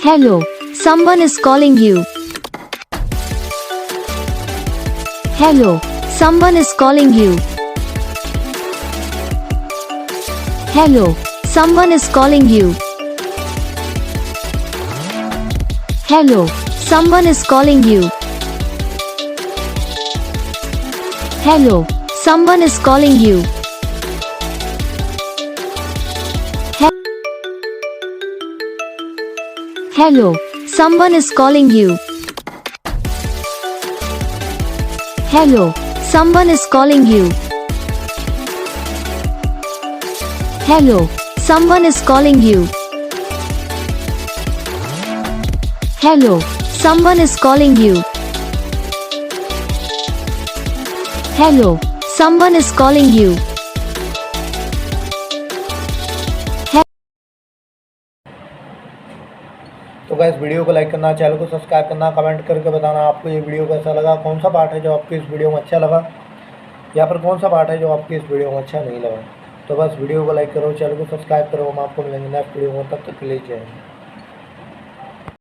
Hello, someone is calling you. Hello, someone is calling you. Hello, someone is calling you. Hello, someone is calling you. Hello, someone is calling you. Hello, someone is calling you. Hello, someone is calling you. Hello, someone is calling you. Hello, someone is calling you. Hello, someone is calling you. तो guys video को like करना, channel को subscribe करना, comment करके बताना आपको ये video कैसा लगा, कौन सा पार्ट है जो आपको इस वीडियो में अच्छा लगा या फिर कौन सा पार्ट है जो आपको इस वीडियो में अच्छा नहीं लगा। तो बस वीडियो को लाइक करो, चैनल को सब्सक्राइब करो। हम आपको मिलेंगे नेक्स्ट वीडियो में, तब तक के लिए जय हिंद।